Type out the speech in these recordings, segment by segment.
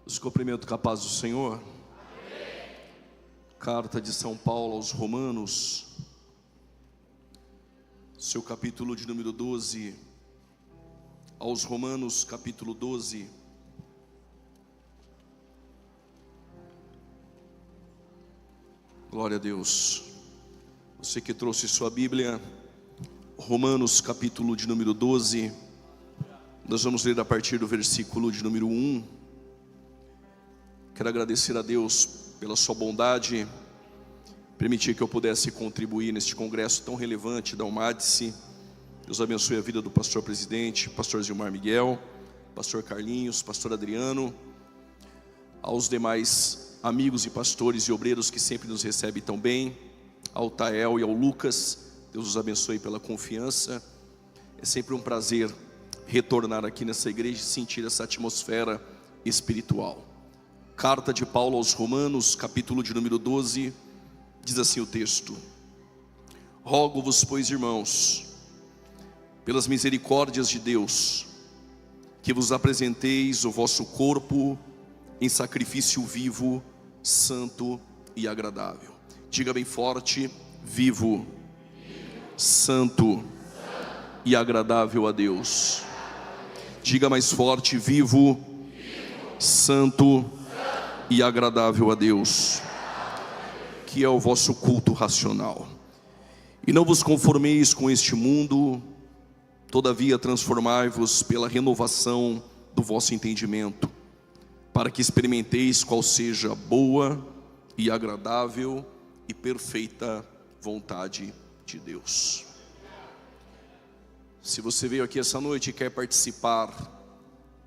Os cumprimento com a paz do Senhor. Amém. Carta de São Paulo aos Romanos, seu capítulo de número 12. Aos Romanos, capítulo 12. Glória a Deus. Você que trouxe sua Bíblia, Romanos, capítulo de número 12. Nós vamos ler a partir do versículo de número 1. Quero agradecer a Deus pela sua bondade, permitir que eu pudesse contribuir neste congresso tão relevante da UMADSE. Deus abençoe a vida do pastor presidente, pastor Zilmar Miguel, pastor Carlinhos, pastor Adriano, aos demais amigos e pastores e obreiros que sempre nos recebem tão bem, ao Tael e ao Lucas. Deus os abençoe pela confiança. É sempre um prazer retornar aqui nessa igreja e sentir essa atmosfera espiritual. Carta de Paulo aos Romanos, capítulo de número 12, diz assim o texto: Rogo-vos, pois, irmãos, pelas misericórdias de Deus, que vos apresenteis o vosso corpo em sacrifício vivo, santo e agradável. Diga bem forte: vivo, santo e agradável a Deus. Diga mais forte: vivo, santo e agradável a Deus, que é o vosso culto racional. E não vos conformeis com este mundo, todavia transformai-vos pela renovação do vosso entendimento, para que experimenteis qual seja a boa e agradável e perfeita vontade de Deus. Se você veio aqui essa noite e quer participar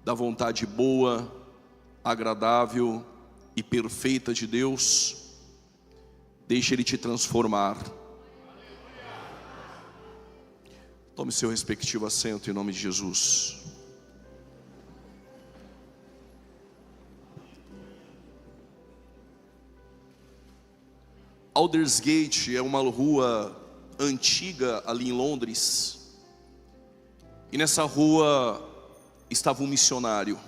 da vontade boa, agradável e perfeita de Deus, deixe Ele te transformar. Tome seu respectivo assento em nome de Jesus. Aldersgate é uma rua antiga ali em Londres, e nessa rua estava um missionário.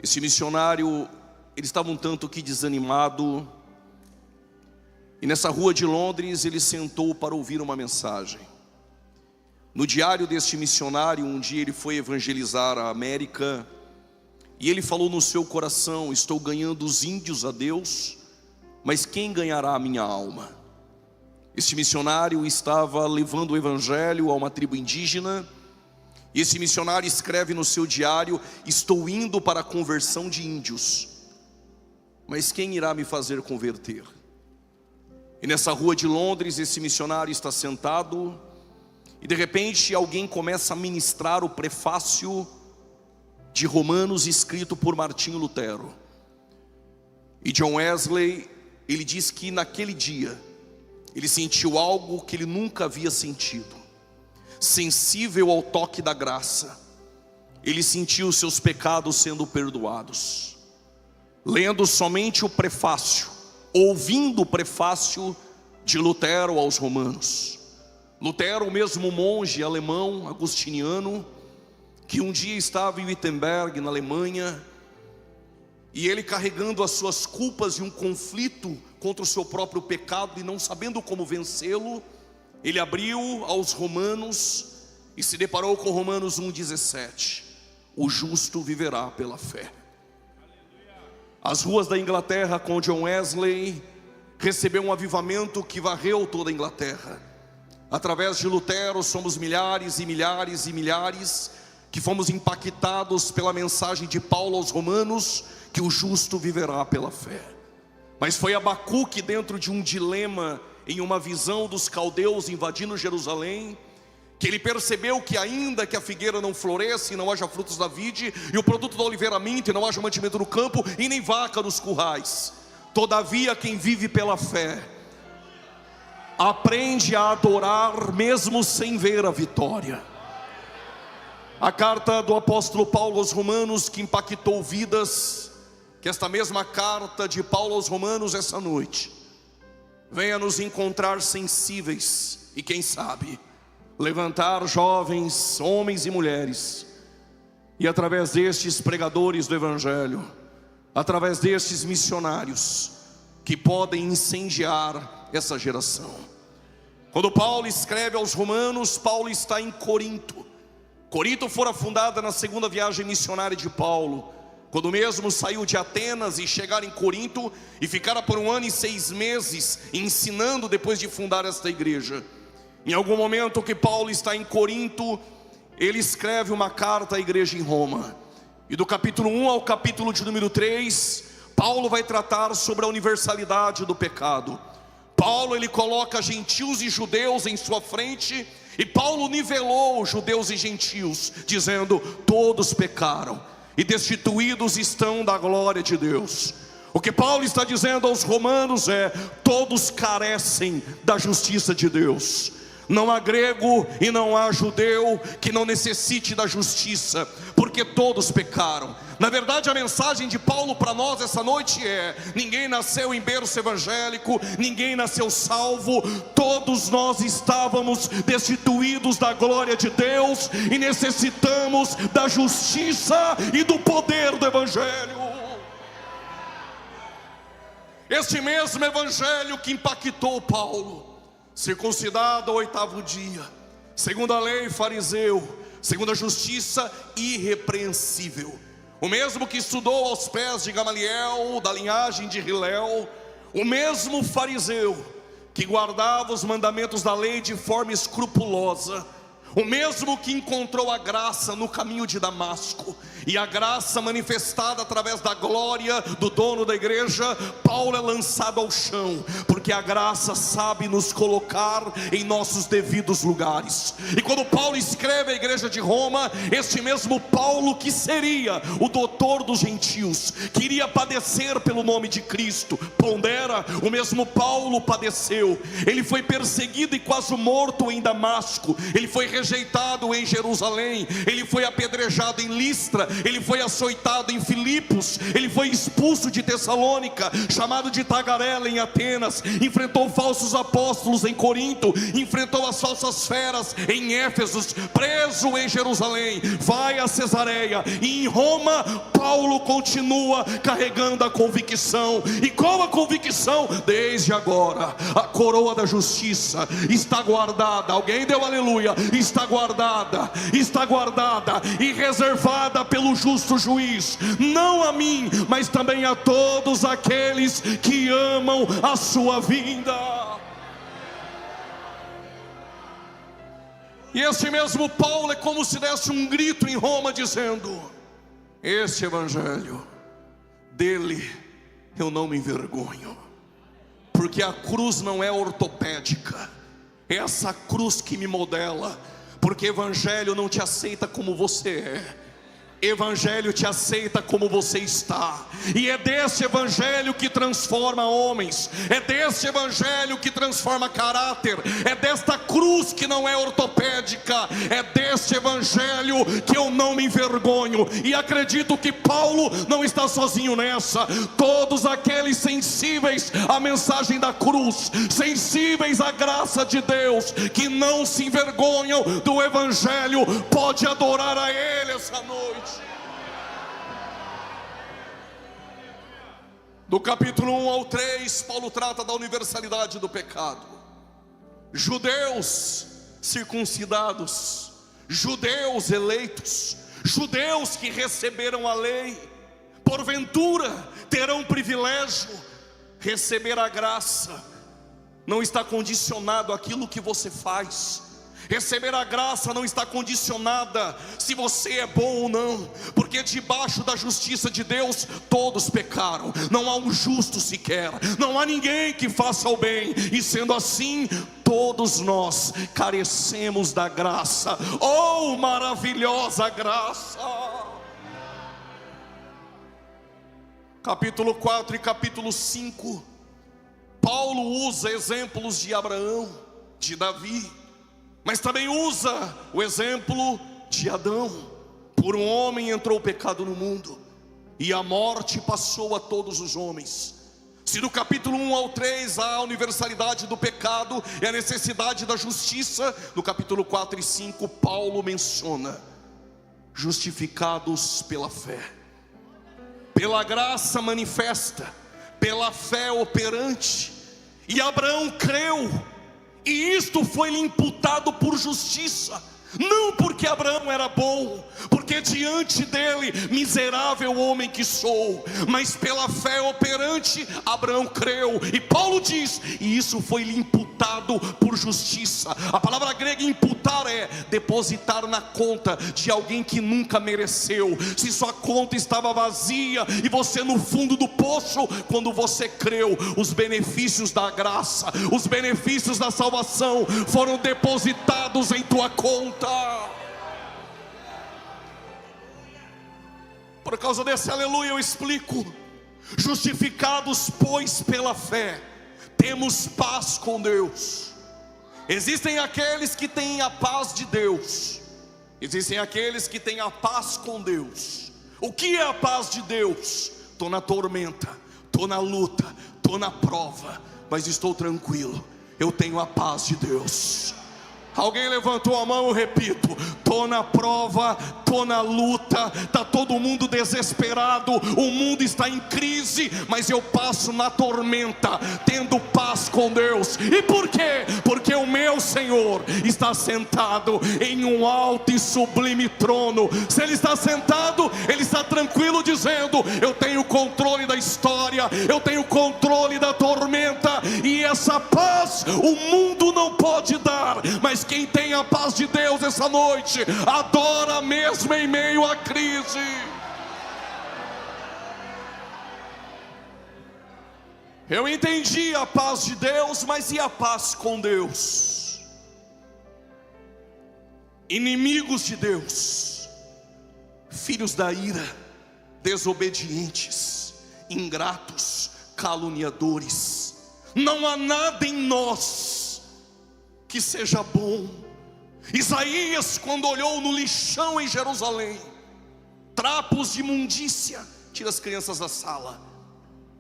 Esse missionário, ele estava um tanto que desanimado, e nessa rua de Londres ele sentou para ouvir uma mensagem. No diário deste missionário, um dia ele foi evangelizar a América, e ele falou no seu coração: estou ganhando os índios a Deus, mas quem ganhará a minha alma? Este missionário estava levando o evangelho a uma tribo indígena, e esse missionário escreve no seu diário: estou indo para a conversão de índios, mas quem irá me fazer converter? E nessa rua de Londres, esse missionário está sentado, e de repente alguém começa a ministrar o prefácio de Romanos, escrito por Martinho Lutero. E John Wesley, ele diz que naquele dia ele sentiu algo que ele nunca havia sentido. Sensível ao toque da graça, ele sentiu os seus pecados sendo perdoados. Lendo somente o prefácio, ouvindo o prefácio de Lutero aos Romanos. Lutero, o mesmo monge alemão, agostiniano, que um dia estava em Wittenberg, na Alemanha, e ele carregando as suas culpas e um conflito contra o seu próprio pecado e não sabendo como vencê-lo, ele abriu aos Romanos e se deparou com Romanos 1,17. O justo viverá pela fé. As ruas da Inglaterra, com John Wesley, recebeu um avivamento que varreu toda a Inglaterra. Através de Lutero somos milhares e milhares e milhares que fomos impactados pela mensagem de Paulo aos Romanos, que o justo viverá pela fé. Mas foi Abacuque, dentro de um dilema, em uma visão dos caldeus invadindo Jerusalém, que ele percebeu que ainda que a figueira não floresça e não haja frutos da vide, e o produto da oliveira minta e não haja mantimento no campo, e nem vaca nos currais, todavia quem vive pela fé aprende a adorar mesmo sem ver a vitória. A carta do apóstolo Paulo aos Romanos, que impactou vidas, que esta mesma carta de Paulo aos Romanos essa noite venha nos encontrar sensíveis e quem sabe levantar jovens, homens e mulheres E através destes pregadores do Evangelho, através destes missionários, que podem incendiar essa geração. Quando Paulo escreve aos Romanos, Paulo está em Corinto. Corinto fora fundada na segunda viagem missionária de Paulo, quando mesmo saiu de Atenas e chegar em Corinto, e ficara por 1 ano e 6 meses ensinando depois de fundar esta igreja. Em algum momento que Paulo está em Corinto, ele escreve uma carta à igreja em Roma. E do capítulo 1 ao capítulo de número 3, Paulo vai tratar sobre a universalidade do pecado. Paulo, ele coloca gentios e judeus em sua frente, e Paulo nivelou judeus e gentios, dizendo: todos pecaram e destituídos estão da glória de Deus. O que Paulo está dizendo aos romanos é: todos carecem da justiça de Deus. Não há grego e não há judeu que não necessite da justiça, porque todos pecaram. Na verdade, a mensagem de Paulo para nós essa noite é: ninguém nasceu em berço evangélico, ninguém nasceu salvo. Todos nós estávamos destituídos da glória de Deus e necessitamos da justiça e do poder do Evangelho. Este mesmo Evangelho que impactou Paulo, circuncidado ao 8º dia, segundo a lei, fariseu, segundo a justiça, irrepreensível. O mesmo que estudou aos pés de Gamaliel, da linhagem de Hilel. O mesmo fariseu que guardava os mandamentos da lei de forma escrupulosa. O mesmo que encontrou a graça no caminho de Damasco. E a graça manifestada através da glória do dono da igreja. Paulo é lançado ao chão, porque a graça sabe nos colocar em nossos devidos lugares. E quando Paulo escreve à igreja de Roma, este mesmo Paulo que seria o doutor dos gentios, que iria padecer pelo nome de Cristo, pondera, o mesmo Paulo padeceu. Ele foi perseguido e quase morto em Damasco. Ele foi rejeitado em Jerusalém. Ele foi apedrejado em Listra. Ele foi açoitado em Filipos. Ele foi expulso de Tessalônica, chamado de tagarela em Atenas. Enfrentou falsos apóstolos em Corinto. Enfrentou as falsas feras em Éfeso. Preso em Jerusalém. Vai a Cesareia. E em Roma, Paulo continua carregando a convicção. E qual a convicção? Desde agora, a coroa da justiça está guardada. Alguém deu aleluia. Está guardada e reservada pelo justo juiz, não a mim, mas também a todos aqueles que amam a sua vinda. E este mesmo Paulo é como se desse um grito em Roma dizendo: este evangelho, dele eu não me envergonho, porque a cruz não é ortopédica, é essa cruz que me modela. Porque evangelho não te aceita como você é, evangelho te aceita como você está. E é desse evangelho que transforma homens, é desse evangelho que transforma caráter, é desta cruz que não é ortopédica, é desse evangelho que eu não me envergonho. E acredito que Paulo não está sozinho nessa. Todos aqueles sensíveis à mensagem da cruz, sensíveis à graça de Deus, que não se envergonham do evangelho, pode adorar a Ele essa noite. Do capítulo 1 ao 3, Paulo trata da universalidade do pecado. Judeus circuncidados, judeus eleitos, judeus que receberam a lei, porventura terão o privilégio. Receber a graça não está condicionado àquilo que você faz. Receber a graça não está condicionada se você é bom ou não, porque debaixo da justiça de Deus todos pecaram, não há um justo sequer, não há ninguém que faça o bem, e sendo assim, todos nós carecemos da graça. Oh, maravilhosa graça! Capítulo 4 e capítulo 5, Paulo usa exemplos de Abraão, de Davi, mas também usa o exemplo de Adão. Por um homem entrou o pecado no mundo, e a morte passou a todos os homens. Se do capítulo 1 ao 3 há a universalidade do pecado e a necessidade da justiça, no capítulo 4 e 5 Paulo menciona justificados pela fé, pela graça manifesta, pela fé operante. E Abraão creu, e isto foi-lhe imputado por justiça. Não porque Abraão era bom, porque diante dele, miserável homem que sou, mas pela fé operante, Abraão creu. E Paulo diz, e isso foi-lhe imputado por justiça. A palavra grega imputar é depositar na conta de alguém que nunca mereceu. Se sua conta estava vazia e você no fundo do poço, quando você creu, os benefícios da graça, os benefícios da salvação foram depositados em tua conta. Por causa desse aleluia eu explico. Justificados pois pela fé, temos paz com Deus. Existem aqueles que têm a paz de Deus, existem aqueles que têm a paz com Deus. O que é a paz de Deus? Estou na tormenta, estou na luta, estou na prova, mas estou tranquilo, eu tenho a paz de Deus. Alguém levantou a mão, eu repito, estou na prova, estou na luta, está todo mundo desesperado, o mundo está em crise, mas eu passo na tormenta, tendo paz com Deus. E por quê? Porque o meu Senhor está sentado em um alto e sublime trono. Se Ele está sentado, Ele está tranquilo, dizendo, eu tenho controle da história, eu tenho controle da tormenta, e essa paz o mundo não pode dar, mas quem tem a paz de Deus essa noite, adora mesmo em meio à crise. Eu entendi a paz de Deus, mas e a paz com Deus? Inimigos de Deus, filhos da ira, desobedientes, ingratos, caluniadores. Não há nada em nós que seja bom. Isaías, quando olhou no lixão em Jerusalém, trapos de imundícia, tira as crianças da sala,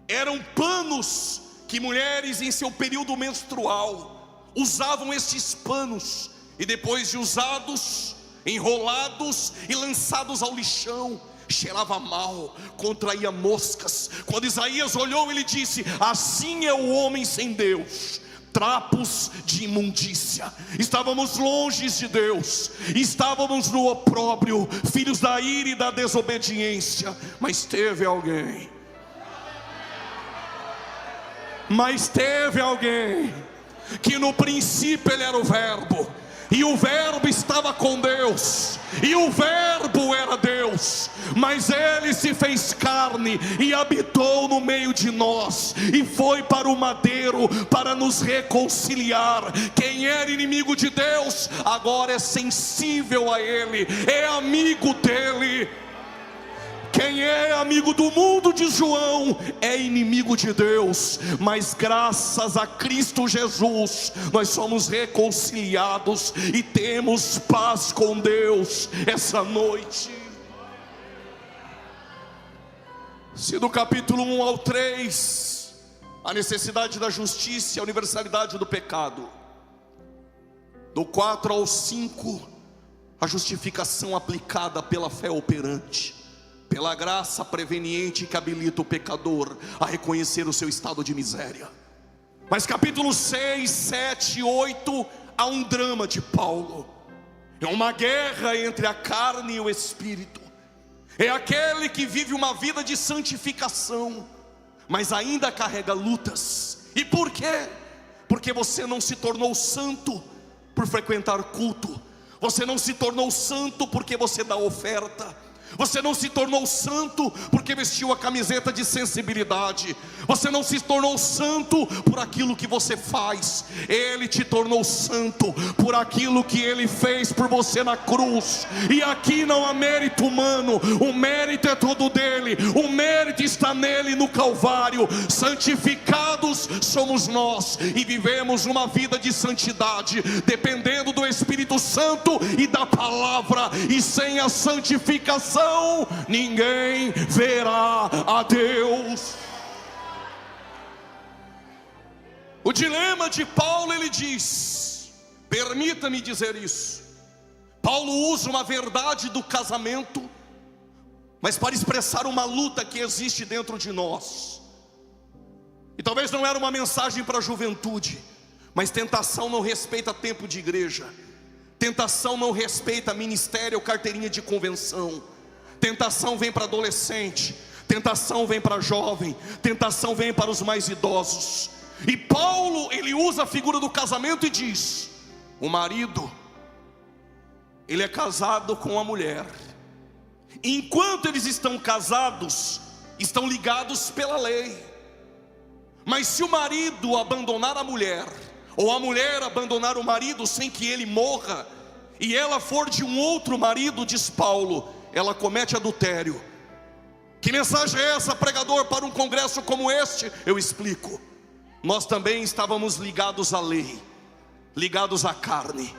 eram panos que mulheres em seu período menstrual usavam estes panos, e depois de usados, enrolados e lançados ao lixão, cheirava mal, contraía moscas. Quando Isaías olhou, ele disse, assim é o homem sem Deus, trapos de imundícia. Estávamos longe de Deus, estávamos no opróbrio, filhos da ira e da desobediência. Mas teve alguém que no princípio ele era o Verbo, e o Verbo estava com Deus, e o Verbo era Deus, mas Ele se fez carne e habitou no meio de nós, e foi para o madeiro para nos reconciliar. Quem era inimigo de Deus, agora é sensível a Ele, é amigo dEle. Quem é amigo do mundo, diz João, é inimigo de Deus. Mas graças a Cristo Jesus, nós somos reconciliados e temos paz com Deus essa noite. Se do capítulo 1 ao 3, a necessidade da justiça e a universalidade do pecado, do 4 ao 5, a justificação aplicada pela fé operante, pela graça preveniente que habilita o pecador a reconhecer o seu estado de miséria. Mas capítulos 6, 7 e 8, há um drama de Paulo. É uma guerra entre a carne e o espírito. É aquele que vive uma vida de santificação, mas ainda carrega lutas. E por quê? Porque você não se tornou santo por frequentar culto, você não se tornou santo porque você dá oferta, você não se tornou santo porque vestiu a camiseta de sensibilidade, você não se tornou santo por aquilo que você faz. Ele te tornou santo por aquilo que Ele fez por você na cruz. E aqui não há mérito humano, o mérito é todo dele, o mérito está nele no Calvário. Santificados somos nós e vivemos uma vida de santidade, dependendo do Espírito Santo e da palavra. E sem a santificação ninguém verá a Deus. O dilema de Paulo, ele diz, permita-me dizer isso, Paulo usa uma verdade do casamento, mas para expressar uma luta que existe dentro de nós. E talvez não era uma mensagem para a juventude, mas tentação não respeita tempo de igreja. Tentação não respeita ministério ou carteirinha de convenção. Tentação vem para adolescente, tentação vem para jovem, tentação vem para os mais idosos. E Paulo, ele usa a figura do casamento e diz: o marido, ele é casado com a mulher. Enquanto eles estão casados, estão ligados pela lei. Mas se o marido abandonar a mulher, ou a mulher abandonar o marido sem que ele morra, e ela for de um outro marido, diz Paulo, ela comete adultério. Que mensagem é essa, pregador, para um congresso como este? Eu explico. Nós também estávamos ligados à lei, ligados à carne.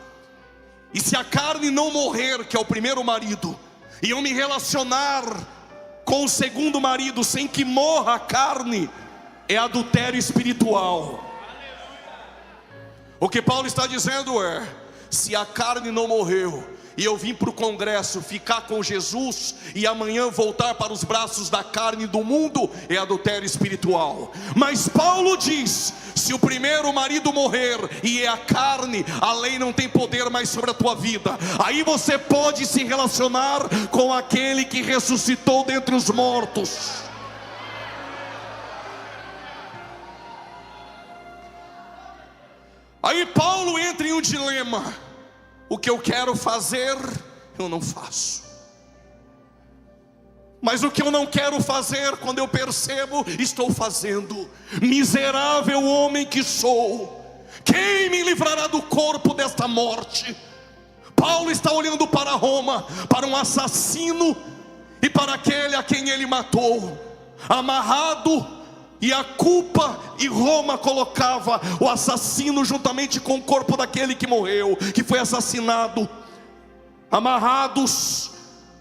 E se a carne não morrer, que é o primeiro marido, e eu me relacionar com o segundo marido sem que morra a carne, é adultério espiritual. O que Paulo está dizendo é: se a carne não morreu, e eu vim para o congresso ficar com Jesus, e amanhã voltar para os braços da carne do mundo, é adultério espiritual. Mas Paulo diz: se o primeiro marido morrer e é a carne, a lei não tem poder mais sobre a tua vida. Aí você pode se relacionar com aquele que ressuscitou dentre os mortos. Aí Paulo entra em um dilema: o que eu quero fazer, eu não faço. Mas o que eu não quero fazer, quando eu percebo, estou fazendo. Miserável homem que sou, quem me livrará do corpo desta morte? Paulo está olhando para Roma, para um assassino e para aquele a quem ele matou, amarrado. E a culpa, e Roma colocava o assassino juntamente com o corpo daquele que morreu, que foi assassinado. Amarrados,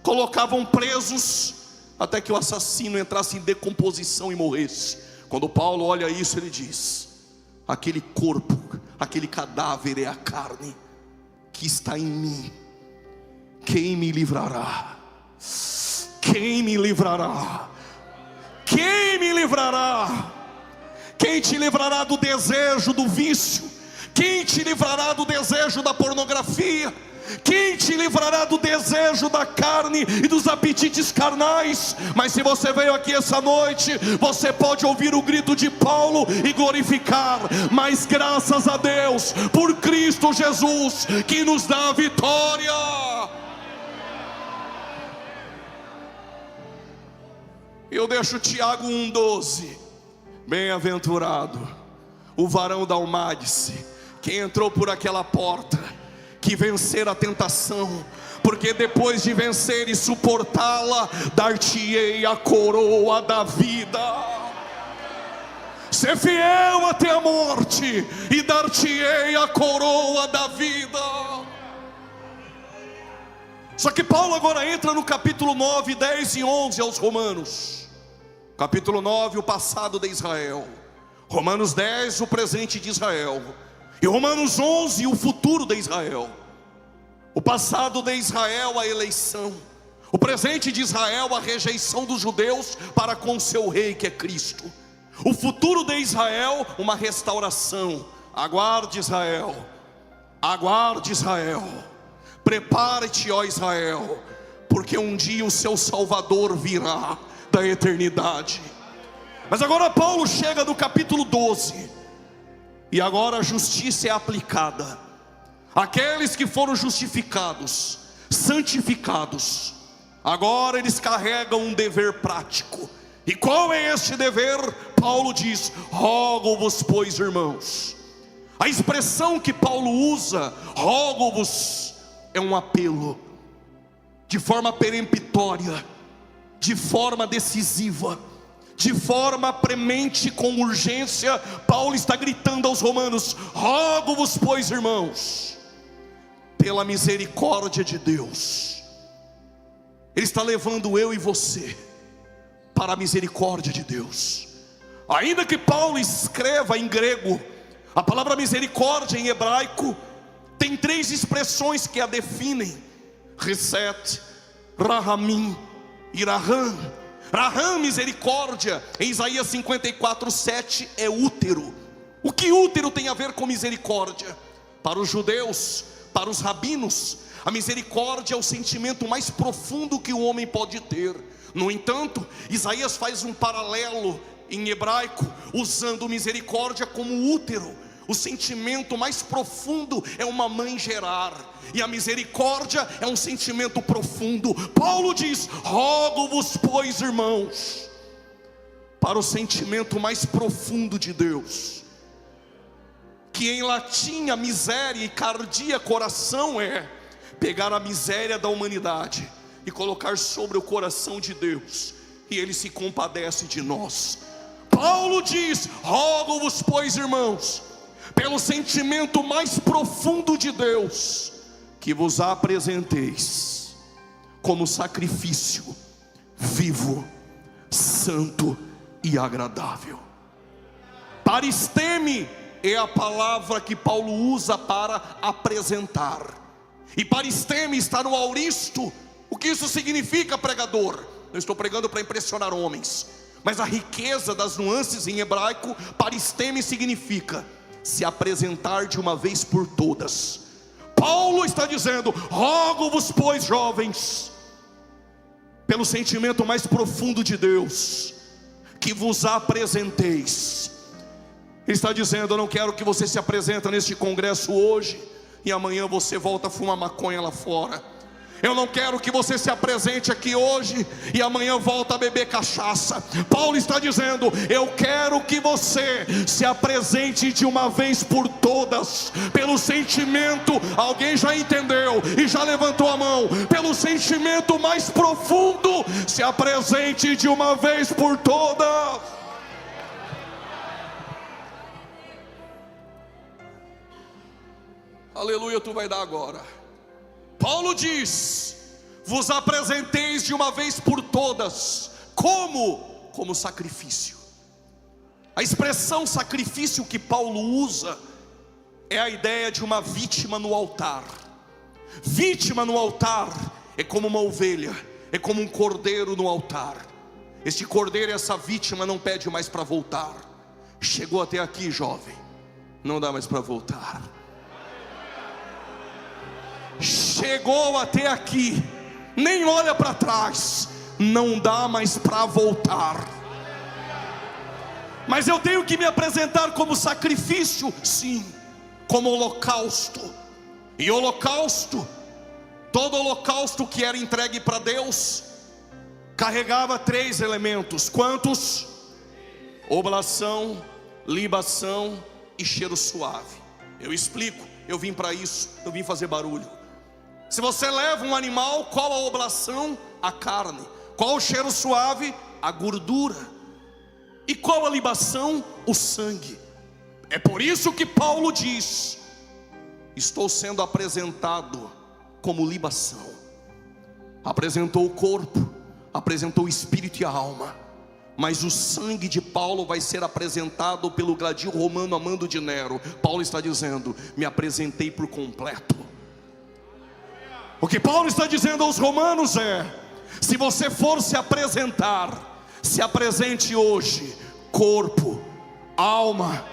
colocavam presos, até que o assassino entrasse em decomposição e morresse. Quando Paulo olha isso, ele diz: aquele corpo, aquele cadáver é a carne que está em mim. Quem me livrará? Quem me livrará? Quem me livrará? Quem te livrará do desejo do vício? Quem te livrará do desejo da pornografia? Quem te livrará do desejo da carne e dos apetites carnais? Mas se você veio aqui essa noite, você pode ouvir o grito de Paulo e glorificar: mas graças a Deus por Cristo Jesus, que nos dá a vitória. Eu deixo Tiago 1,12. Bem-aventurado o varão da almádice, que entrou por aquela porta, que vencer a tentação, porque depois de vencer e suportá-la, dar-te-ei a coroa da vida. Ser fiel até a morte, e dar-te-ei a coroa da vida. Só que Paulo agora entra no capítulo 9, 10 e 11 aos Romanos. Capítulo 9, o passado de Israel. Romanos 10, o presente de Israel. E Romanos 11, o futuro de Israel. O passado de Israel, a eleição. O presente de Israel, a rejeição dos judeus para com seu rei, que é Cristo. O futuro de Israel, uma restauração. Aguarde Israel, aguarde Israel. Prepare-te, ó Israel, porque um dia o seu Salvador virá da eternidade. Mas agora Paulo chega no capítulo 12, e agora a justiça é aplicada. Aqueles que foram justificados, santificados, agora eles carregam um dever prático. E qual é este dever? Paulo diz: rogo-vos, pois, irmãos. A expressão que Paulo usa, rogo-vos, é um apelo, de forma peremptória, de forma decisiva, de forma premente, com urgência. Paulo está gritando aos romanos: rogo-vos, pois, irmãos, pela misericórdia de Deus. Ele está levando eu e você para a misericórdia de Deus. Ainda que Paulo escreva em grego, a palavra misericórdia em hebraico tem 3 expressões que a definem. Reset, Rahamim e Raham. Raham, misericórdia, em Isaías 54:7 é útero. O que útero tem a ver com misericórdia? Para os judeus, para os rabinos, a misericórdia é o sentimento mais profundo que o homem pode ter. No entanto, Isaías faz um paralelo em hebraico, usando misericórdia como útero. O sentimento mais profundo é uma mãe gerar, e a misericórdia é um sentimento profundo. Paulo diz: rogo-vos, pois, irmãos, para o sentimento mais profundo de Deus, que em latim a miséria e cardia coração é pegar a miséria da humanidade e colocar sobre o coração de Deus, e Ele se compadece de nós. Paulo diz: rogo-vos, pois, irmãos, pelo sentimento mais profundo de Deus, que vos apresenteis como sacrifício vivo, santo e agradável. Paristeme é a palavra que Paulo usa para apresentar, e paristeme está no auristo. O que isso significa, pregador? Não estou pregando para impressionar homens, mas a riqueza das nuances em hebraico, paristeme significa se apresentar de uma vez por todas. Paulo está dizendo: rogo-vos, pois, jovens, pelo sentimento mais profundo de Deus, que vos apresenteis. Ele está dizendo: eu não quero que você se apresente neste congresso hoje e amanhã você volta a fumar maconha lá fora. Eu não quero que você se apresente aqui hoje e amanhã volta a beber cachaça. Paulo está dizendo: eu quero que você se apresente de uma vez por todas, pelo sentimento, alguém já entendeu e já levantou a mão, pelo sentimento mais profundo, se apresente de uma vez por todas. Aleluia, tu vai dar agora. Paulo diz: vos apresenteis de uma vez por todas, como sacrifício. A expressão sacrifício que Paulo usa é a ideia de uma vítima no altar. Vítima no altar é como uma ovelha, é como um cordeiro no altar. Este cordeiro, essa vítima, não pede mais para voltar. Chegou até aqui, jovem, não dá mais para voltar. Chegou até aqui, nem olha para trás, não dá mais para voltar. Mas eu tenho que me apresentar como sacrifício? Sim, como holocausto. E holocausto, todo holocausto que era entregue para Deus, carregava 3 elementos. Quantos? Oblação, libação e cheiro suave. Eu explico, eu vim para isso, eu vim fazer barulho. Se você leva um animal, qual a oblação? A carne. Qual o cheiro suave? A gordura. E qual a libação? O sangue. É por isso que Paulo diz: estou sendo apresentado como libação. Apresentou o corpo, apresentou o espírito e a alma, mas o sangue de Paulo vai ser apresentado pelo gladil romano Amando de Nero. Paulo está dizendo: me apresentei por completo. O que Paulo está dizendo aos romanos é: se você for se apresentar, se apresente hoje, corpo, alma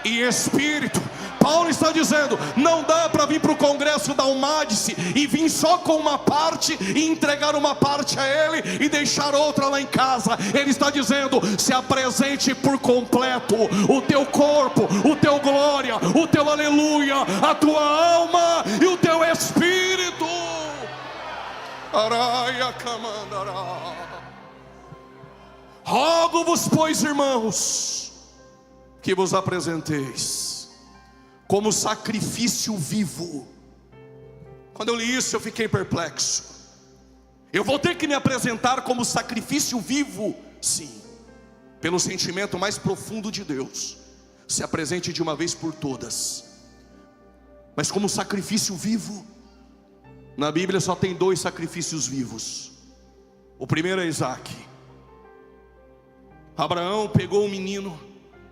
e espírito. Paulo está dizendo: não dá para vir para o congresso da Almadice e vir só com uma parte e entregar uma parte a ele e deixar outra lá em casa. Ele está dizendo: se apresente por completo, o teu corpo, o teu glória, o teu aleluia, a tua alma e o teu espírito. Rogo-vos, pois, irmãos, que vos apresenteis como sacrifício vivo. Quando eu li isso, eu fiquei perplexo. Eu vou ter que me apresentar como sacrifício vivo? Sim, pelo sentimento mais profundo de Deus. Se apresente de uma vez por todas. Mas como sacrifício vivo, na Bíblia só tem 2 sacrifícios vivos. O primeiro é Isaac. Abraão pegou o menino,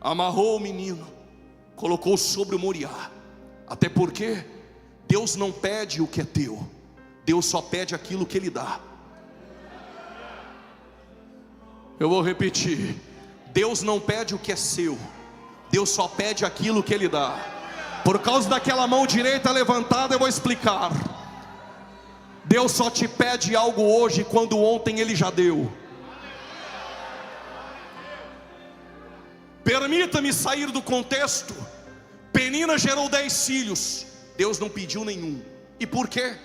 amarrou o menino, colocou sobre o Moriá. Até porque Deus não pede o que é teu, Deus só pede aquilo que Ele dá. Eu vou repetir: Deus não pede o que é seu, Deus só pede aquilo que Ele dá. Por causa daquela mão direita levantada, eu vou explicar. Deus só te pede algo hoje quando ontem Ele já deu. Permita-me sair do contexto. Penina gerou 10 filhos, Deus não pediu nenhum. E por quê?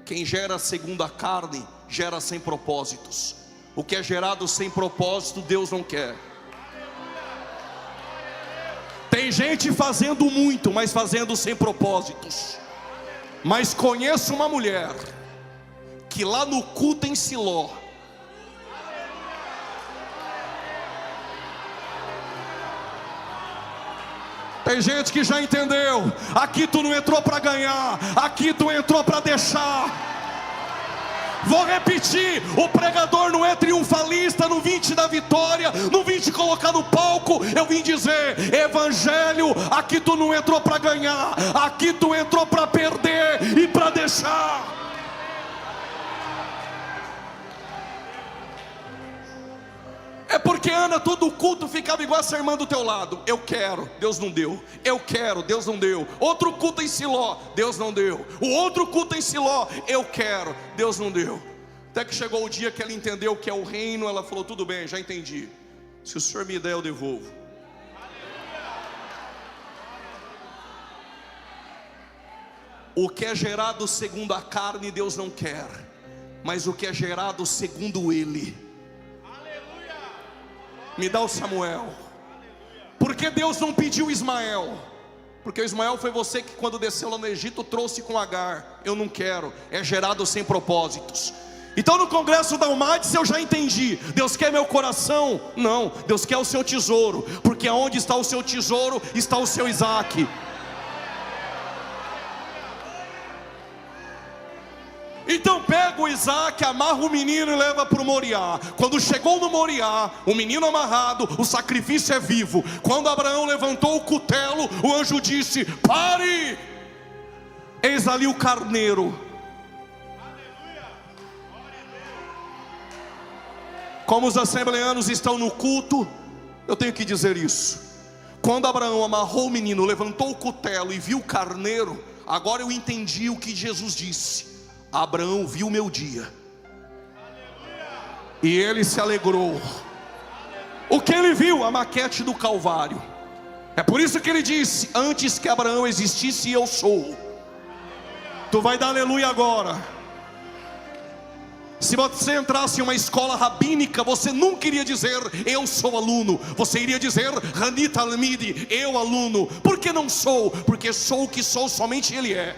Quem gera segundo a carne, gera sem propósitos. O que é gerado sem propósito, Deus não quer. Tem gente fazendo muito, mas fazendo sem propósitos. Mas conheço uma mulher que lá no culto em Siló, tem gente que já entendeu. Aqui tu não entrou para ganhar, aqui tu entrou para deixar. Vou repetir: o pregador não é triunfalista, não vim te dar vitória, não vim te colocar no palco. Eu vim dizer: evangelho, aqui tu não entrou para ganhar, aqui tu entrou para perder e para deixar. É porque Ana, todo culto ficava igual essa irmã do teu lado: eu quero, Deus não deu. Eu quero, Deus não deu. Outro culto em Siló, Deus não deu. O outro culto em Siló, eu quero, Deus não deu. Até que chegou o dia que ela entendeu o que é o reino. Ela falou: tudo bem, já entendi. Se o Senhor me der, eu devolvo. O que é gerado segundo a carne, Deus não quer. Mas o que é gerado segundo Ele. Me dá o Samuel. Porque Deus não pediu Ismael? Porque o Ismael foi você que, quando desceu lá no Egito, trouxe com Agar. Eu não quero. É gerado sem propósitos. Então no congresso da Almades eu já entendi. Deus quer meu coração? Não, Deus quer o seu tesouro. Porque aonde está o seu tesouro, está o seu Isaac. Então pega o Isaac, amarra o menino e leva para o Moriá. Quando chegou no Moriá, o menino amarrado, o sacrifício é vivo. Quando Abraão levantou o cutelo, o anjo disse: pare! Eis ali o carneiro. Como os assembleanos estão no culto, eu tenho que dizer isso. Quando Abraão amarrou o menino, levantou o cutelo e viu o carneiro, agora eu entendi o que Jesus disse: Abraão viu meu dia e ele se alegrou. O que ele viu? A maquete do Calvário. É por isso que ele disse: antes que Abraão existisse, eu sou. Tu vai dar aleluia agora. Se você entrasse em uma escola rabínica, você nunca iria dizer: eu sou aluno. Você iria dizer: Hanit Talmidi, eu aluno. Por que não sou? Porque sou o que sou, somente Ele é.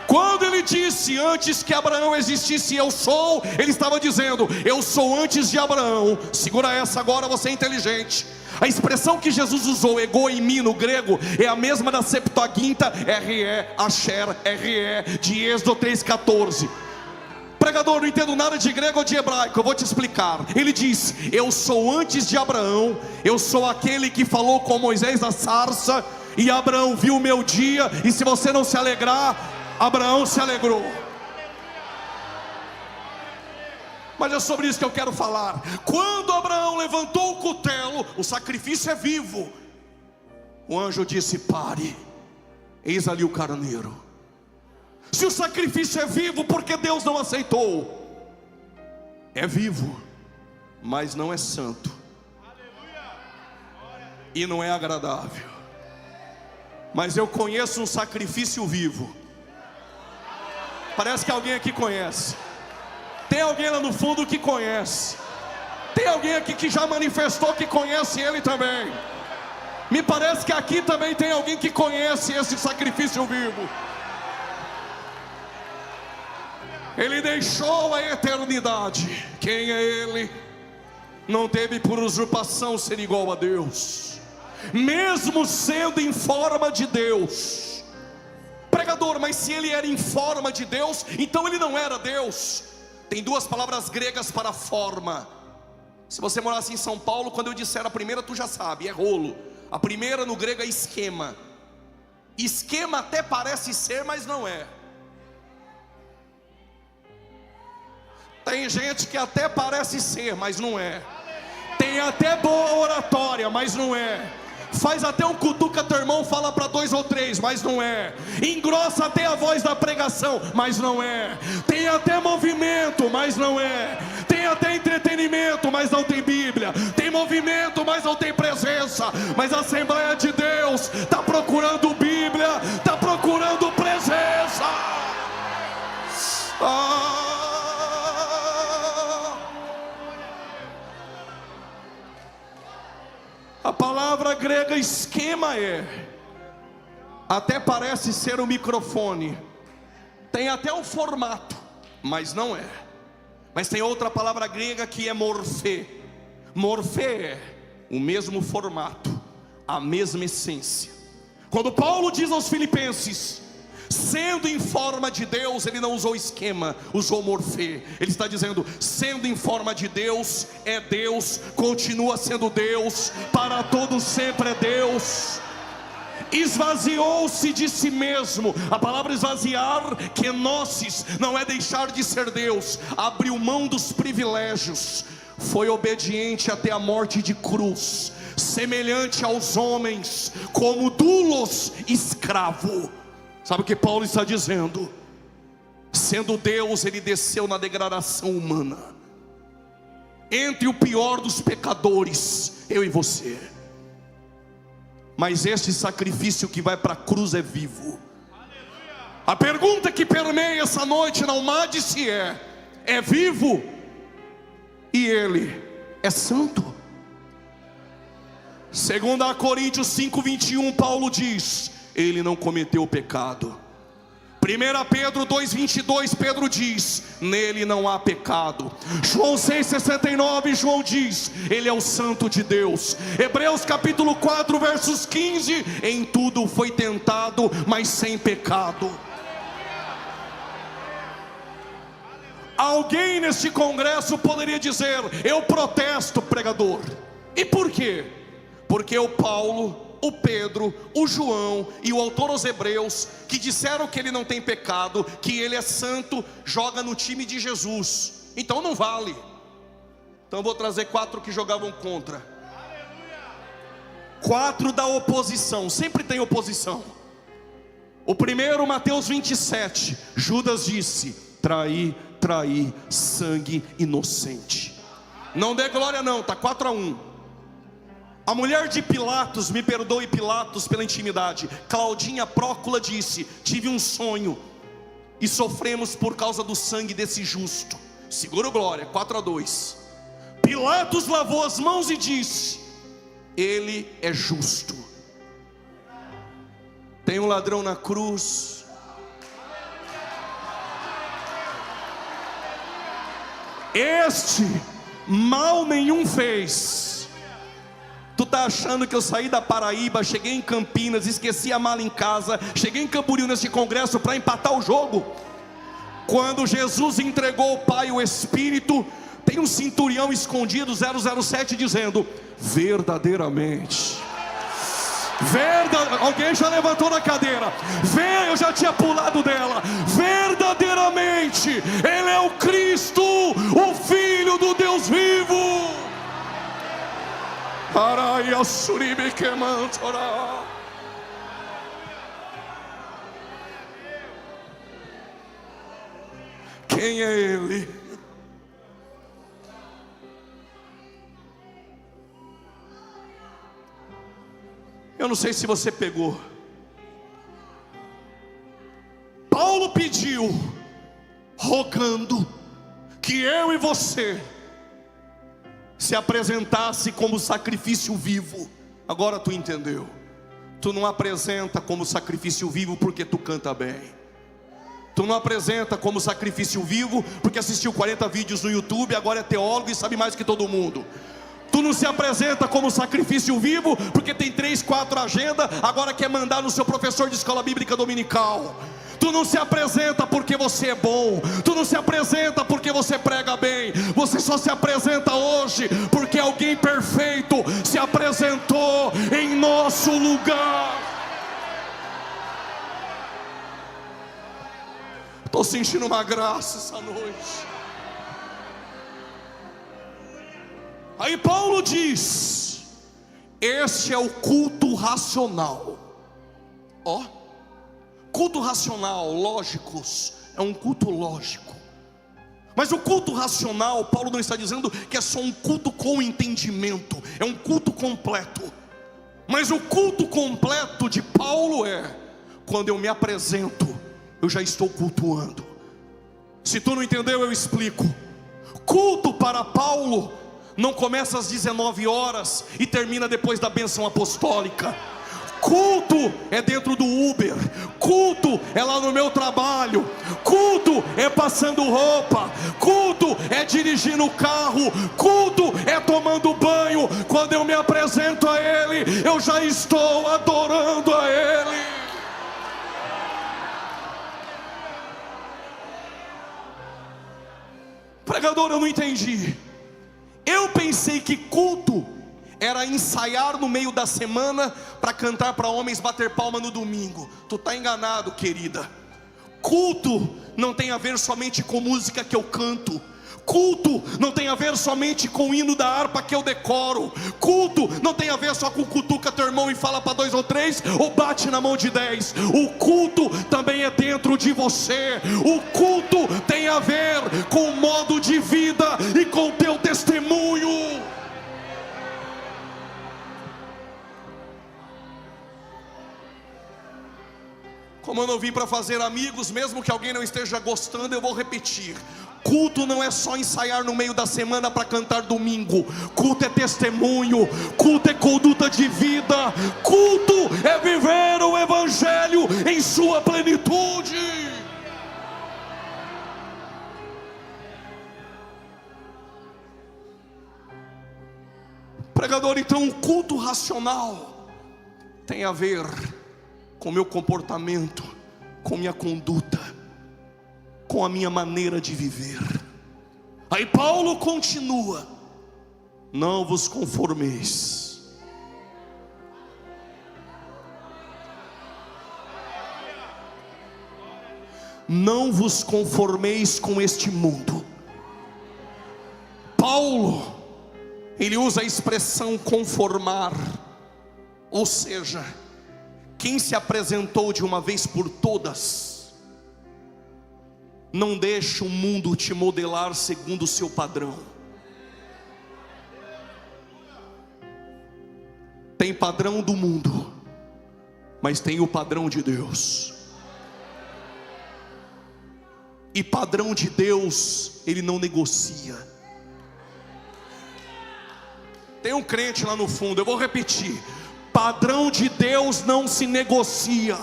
Quando ele disse: antes que Abraão existisse, eu sou, ele estava dizendo: eu sou antes de Abraão. Segura essa agora, você é inteligente. A expressão que Jesus usou, ego em mim, no grego, é a mesma da Septuaginta, RE, Asher, RE, de Êxodo 3,14. Pregador, não entendo nada de grego ou de hebraico, eu vou te explicar. Ele diz: eu sou antes de Abraão, eu sou aquele que falou com Moisés na sarça, e Abraão viu o meu dia, e se você não se alegrar, Abraão se alegrou. Mas é sobre isso que eu quero falar. Quando Abraão levantou o cutelo, o sacrifício é vivo. O anjo disse: pare, eis ali o carneiro. Se o sacrifício é vivo, por que Deus não aceitou? É vivo, mas não é santo, e não é agradável. Mas eu conheço um sacrifício vivo. Parece que alguém aqui conhece. Tem alguém lá no fundo que conhece. Tem alguém aqui que já manifestou que conhece Ele também. Me parece que aqui também tem alguém que conhece esse sacrifício vivo. Ele deixou a eternidade. Quem é Ele? Não teve por usurpação ser igual a Deus, mesmo sendo em forma de Deus. Pregador, mas se Ele era em forma de Deus, então Ele não era Deus. Tem duas palavras gregas para forma. Se você morasse em São Paulo, quando eu disser a primeira, tu já sabe, é rolo. A primeira no grego é esquema. Esquema até parece ser, mas não é. Tem gente que até parece ser, mas não é. Tem até boa oratória, mas não é. Faz até um cutuca teu irmão, fala para 2 ou 3, mas não é. Engrossa até a voz da pregação, mas não é. Tem até movimento, mas não é. Tem até entretenimento, mas não tem Bíblia. Tem movimento, mas não tem presença. Mas a Assembleia de Deus está procurando Bíblia, está procurando presença. A palavra grega esquema até parece ser um microfone, tem até um formato, mas não é. Mas tem outra palavra grega que é morfê. Morfê é o mesmo formato, a mesma essência. Quando Paulo diz aos Filipenses, sendo em forma de Deus, ele não usou esquema, usou morfê. Ele está dizendo, sendo em forma de Deus, é Deus, continua sendo Deus, para todos sempre é Deus. Esvaziou-se de si mesmo. A palavra esvaziar, kenosis, não é deixar de ser Deus. Abriu mão dos privilégios, foi obediente até a morte de cruz, semelhante aos homens, como doulos, escravo. Sabe o que Paulo está dizendo? Sendo Deus, ele desceu na degradação humana, entre o pior dos pecadores, eu e você. Mas este sacrifício que vai para a cruz é vivo. A pergunta que permeia essa noite na Almade-se é vivo? E ele é santo? 2 Coríntios 5:21, Paulo diz, ele não cometeu pecado. 1 Pedro 2:22, Pedro diz, nele não há pecado. João 6:69, João diz, ele é o santo de Deus. Hebreus capítulo 4, versos 15, em tudo foi tentado, mas sem pecado. Alguém neste congresso poderia dizer, eu protesto, pregador. E por quê? Porque o Paulo, o Pedro, o João e o autor aos Hebreus, que disseram que ele não tem pecado, que ele é santo, joga no time de Jesus, então não vale. Então eu vou trazer 4 que jogavam contra. 4 da oposição, sempre tem oposição. O primeiro, Mateus 27, Judas disse, traí, sangue inocente. Não dê glória não, está 4-1. A mulher de Pilatos, me perdoe Pilatos pela intimidade, Claudinha Prócula disse, tive um sonho e sofremos por causa do sangue desse justo. Segura o glória, 4-2. Pilatos lavou as mãos e disse, ele é justo. Tem um ladrão na cruz. Este mal nenhum fez. Tu tá achando que eu saí da Paraíba, cheguei em Campinas, esqueci a mala em casa, cheguei em Camboriú nesse congresso para empatar o jogo? Quando Jesus entregou ao Pai o Espírito, tem um centurião escondido, 007, dizendo, verdadeiramente, alguém já levantou da cadeira, eu já tinha pulado dela, verdadeiramente, Ele é o Cristo, o Filho do Deus vivo. Quem é Ele? Eu não sei se você pegou. Paulo pediu, rogando, que eu e você se apresentasse como sacrifício vivo. Agora tu entendeu. Tu não apresenta como sacrifício vivo porque tu canta bem. Tu não apresenta como sacrifício vivo porque assistiu 40 vídeos no YouTube, agora é teólogo e sabe mais que todo mundo. Tu não se apresenta como sacrifício vivo porque tem 3, 4 agendas, agora quer mandar no seu professor de escola bíblica dominical. Tu não se apresenta porque você é bom. Tu não se apresenta porque você prega bem. Você só se apresenta hoje porque alguém perfeito se apresentou em nosso lugar. Estou sentindo uma graça essa noite. Aí Paulo diz: este é o culto racional. Ó, culto racional, lógicos, é um culto lógico. Mas o culto racional, Paulo não está dizendo que é só um culto com entendimento, é um culto completo. Mas o culto completo de Paulo é: quando eu me apresento, eu já estou cultuando. Se tu não entendeu, eu explico. Culto para Paulo não começa às 19 horas e termina depois da bênção apostólica. Culto é dentro do Uber, culto é lá no meu trabalho, culto é passando roupa, culto é dirigindo o carro, culto é tomando banho. Quando eu me apresento a Ele, eu já estou adorando a Ele. Pregador, eu não entendi. Eu pensei que culto era ensaiar no meio da semana para cantar para homens bater palma no domingo. Tu está enganado, querida. Culto não tem a ver somente com música que eu canto. Culto não tem a ver somente com o hino da harpa que eu decoro. Culto não tem a ver só com cutuca teu irmão e fala para 2 ou 3 ou bate na mão de 10. O culto também é dentro de você. O culto tem a ver com o modo de vida e com o teu testemunho. Como eu não vim para fazer amigos, mesmo que alguém não esteja gostando, eu vou repetir: culto não é só ensaiar no meio da semana para cantar domingo. Culto é testemunho, culto é conduta de vida, culto é viver o Evangelho em sua plenitude. Pregador, então o culto racional tem a ver com meu comportamento, com minha conduta, com a minha maneira de viver. Aí Paulo continua: não vos conformeis. Não vos conformeis com este mundo. Paulo, ele usa a expressão conformar, ou seja, quem se apresentou de uma vez por todas, não deixa o mundo te modelar segundo o seu padrão. Tem padrão do mundo, mas tem o padrão de Deus. E padrão de Deus, Ele não negocia. Tem um crente lá no fundo, eu vou repetir: padrão de Deus não se negocia.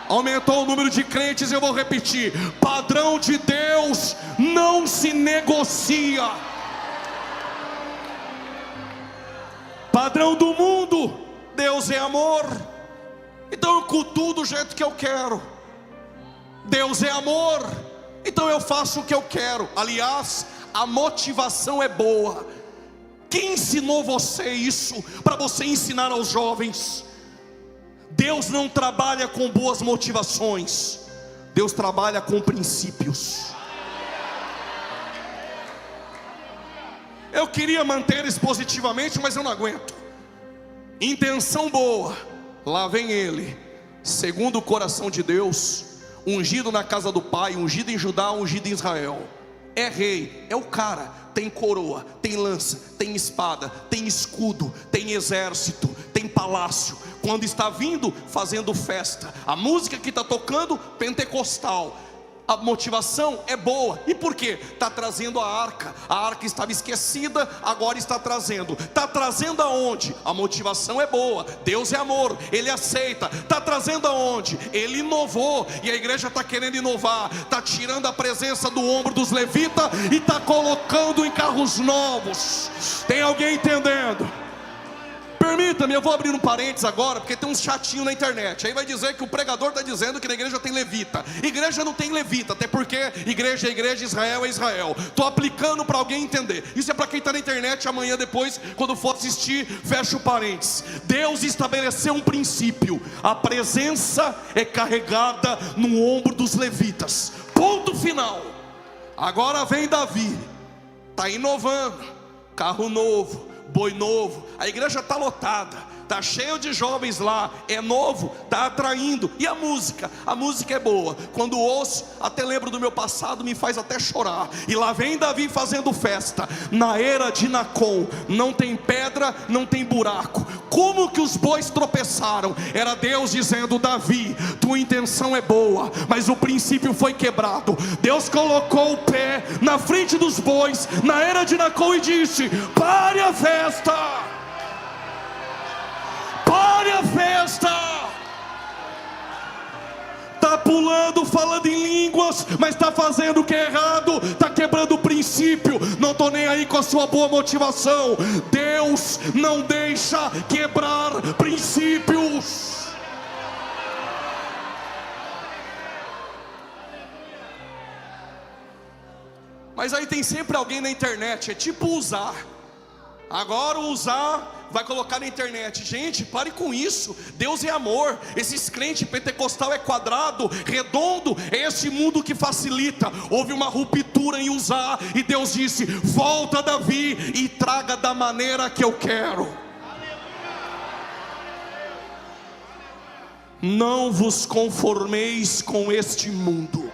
Aumentou o número de crentes, eu vou repetir: padrão de Deus não se negocia. Padrão do mundo, Deus é amor, então eu cultuo do jeito que eu quero. Deus é amor, então eu faço o que eu quero. Aliás, a motivação é boa. Quem ensinou você isso para você ensinar aos jovens? Deus não trabalha com boas motivações, Deus trabalha com princípios. Eu queria manter isso positivamente, mas eu não aguento. Intenção boa, lá vem ele, segundo o coração de Deus, ungido na casa do Pai, ungido em Judá, ungido em Israel. É rei, é o cara, tem coroa, tem lança, tem espada, tem escudo, tem exército, tem palácio. Quando está vindo, fazendo festa. A música que está tocando, pentecostal. A motivação é boa. E por quê? Está trazendo a arca. A arca estava esquecida, agora está trazendo. Está trazendo aonde? A motivação é boa. Deus é amor, Ele aceita. Está trazendo aonde? Ele inovou. E a igreja está querendo inovar. Está tirando a presença do ombro dos levitas e está colocando em carros novos. Tem alguém entendendo? Permita-me, eu vou abrir um parênteses agora, porque tem uns chatinhos na internet. Aí vai dizer que o pregador está dizendo que na igreja tem levita. Igreja não tem levita, até porque igreja é igreja, Israel é Israel. Estou aplicando para alguém entender. Isso é para quem está na internet. Amanhã depois, quando for assistir, fecha o parênteses. Deus estabeleceu um princípio: a presença é carregada no ombro dos levitas. Ponto final. Agora vem Davi, está inovando, carro novo, boi novo, a igreja está lotada, está cheio de jovens lá, é novo, está atraindo. E a música é boa. Quando ouço, até lembro do meu passado, me faz até chorar. E lá vem Davi fazendo festa. Na era de Nacon, não tem pedra, não tem buraco. Como que os bois tropeçaram? Era Deus dizendo: Davi, tua intenção é boa, mas o princípio foi quebrado. Deus colocou o pé na frente dos bois na era de Nacon e disse: pare a festa, pare a festa. Está pulando, falando em línguas, mas está fazendo o que é errado, está quebrando o princípio. Não estou nem aí com a sua boa motivação. Deus não deixa quebrar princípios. Mas aí tem sempre alguém na internet, é tipo usar. Agora o usar vai colocar na internet. Gente, pare com isso. Deus é amor. Esses crentes pentecostal é quadrado, redondo. É esse mundo que facilita. Houve uma ruptura em usar, e Deus disse: volta, Davi, e traga da maneira que eu quero. Não vos conformeis com este mundo.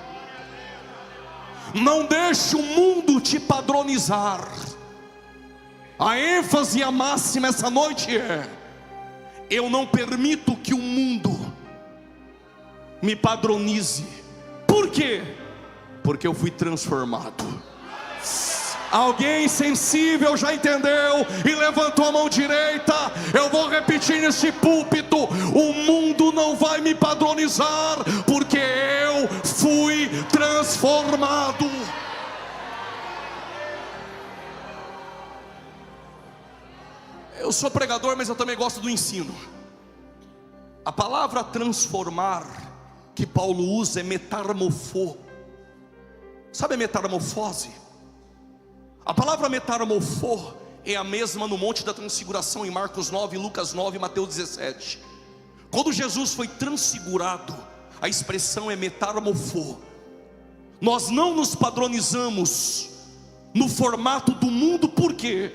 Não deixe o mundo te padronizar. A ênfase e a máxima essa noite é: eu não permito que o mundo me padronize. Por quê? Porque eu fui transformado. Alguém sensível já entendeu e levantou a mão direita? Eu vou repetir nesse púlpito: o mundo não vai me padronizar, porque eu fui transformado. Eu sou pregador, mas eu também gosto do ensino. A palavra transformar que Paulo usa é metamorfô. Sabe a metamorfose? A palavra metamorfô é a mesma no Monte da Transfiguração, em Marcos 9, Lucas 9 e Mateus 17. Quando Jesus foi transfigurado, a expressão é metamorfô. Nós não nos padronizamos no formato do mundo. Por quê?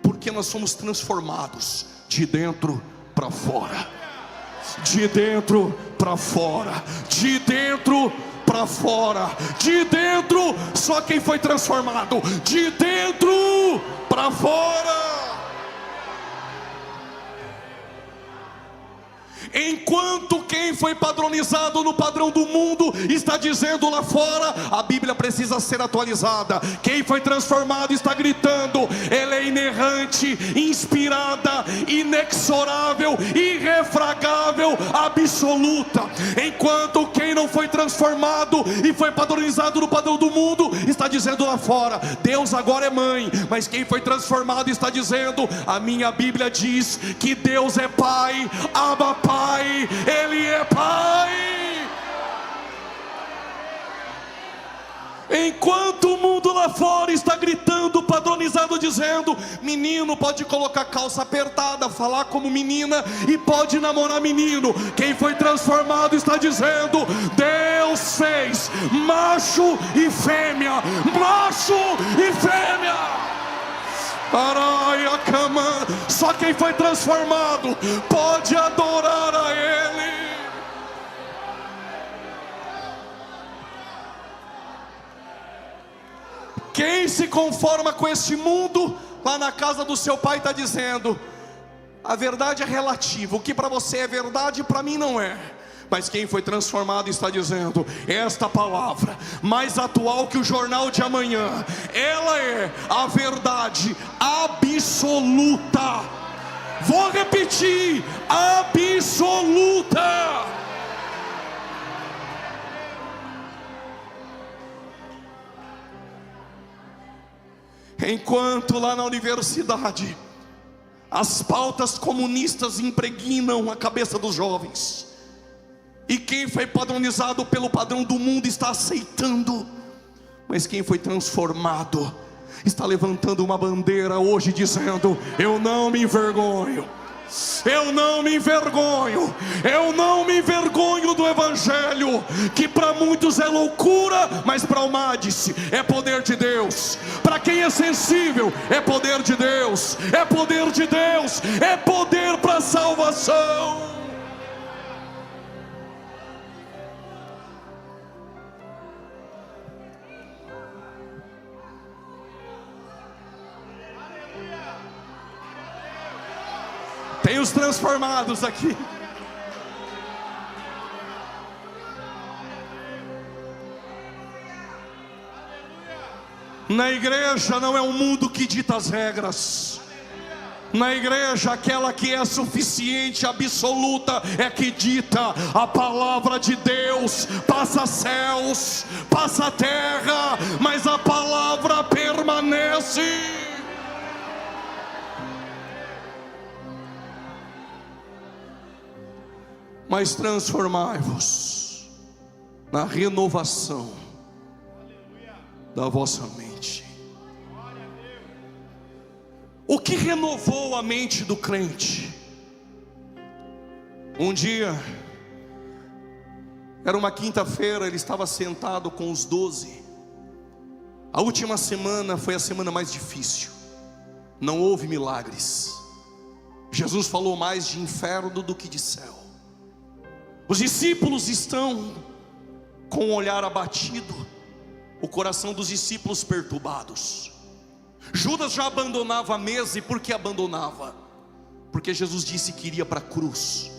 Porque nós somos transformados de dentro para fora. De dentro para fora. De dentro para fora. De dentro, só quem foi transformado. De dentro para fora. Enquanto quem foi padronizado no padrão do mundo está dizendo lá fora, a Bíblia precisa ser atualizada. Quem foi transformado está gritando: ela é inerrante, inspirada, inexorável, irrefragável, absoluta. Enquanto quem não foi transformado e foi padronizado no padrão do mundo está dizendo lá fora: Deus agora é mãe. Mas quem foi transformado está dizendo: a minha Bíblia diz que Deus é Pai, Abba Pai, Ele é Pai. Enquanto o mundo lá fora está gritando, padronizado, dizendo: menino pode colocar calça apertada, falar como menina e pode namorar menino. Quem foi transformado está dizendo: Deus fez macho e fêmea, macho e fêmea. Só quem foi transformado pode adorar a Ele. Quem se conforma com este mundo, lá na casa do seu pai está dizendo: a verdade é relativa, o que para você é verdade, para mim não é. Mas quem foi transformado está dizendo: esta palavra, mais atual que o jornal de amanhã, ela é a verdade absoluta. Vou repetir: absoluta. Enquanto lá na universidade As pautas comunistas impregnam a cabeça dos jovens, e quem foi padronizado pelo padrão do mundo está aceitando, mas quem foi transformado está levantando uma bandeira hoje dizendo: eu não me envergonho, eu não me envergonho, eu não me envergonho do Evangelho, que para muitos é loucura, mas para o Madis é poder de Deus. Para quem é sensível, é poder de Deus, é poder de Deus, é poder para a salvação. Tem os transformados aqui. Na igreja não é um mundo que dita as regras. Na igreja, aquela que é suficiente, absoluta, é que dita a palavra de Deus. Passa céus, passa terra, mas a palavra permanece. Mas transformai-vos na renovação da vossa mente. O que renovou a mente do crente? Um dia, era uma quinta-feira, ele estava sentado com os 12. A última semana foi a semana mais difícil. Não houve milagres. Jesus falou mais de inferno do que de céu. Os discípulos estão com o olhar abatido, o coração dos discípulos perturbados. Judas já abandonava a mesa. E por que abandonava? Porque Jesus disse que iria para a cruz.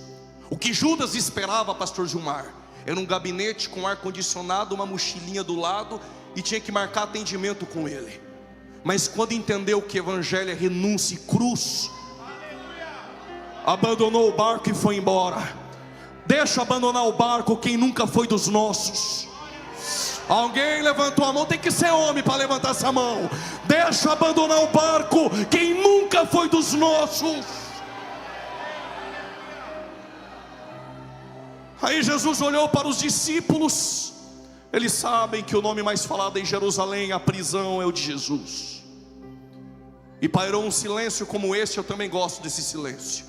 O que Judas esperava, pastor Gilmar, era um gabinete com ar-condicionado, uma mochilinha do lado, e tinha que marcar atendimento com ele. Mas quando entendeu que evangelho é renúncia e cruz, abandonou o barco e foi embora. Deixa abandonar o barco quem nunca foi dos nossos. Alguém levantou a mão, tem que ser homem para levantar essa mão. Deixa abandonar o barco quem nunca foi dos nossos. Aí Jesus olhou para os discípulos. Eles sabem que o nome mais falado em Jerusalém, a prisão, é o de Jesus. E pairou um silêncio como esse. Eu também gosto desse silêncio.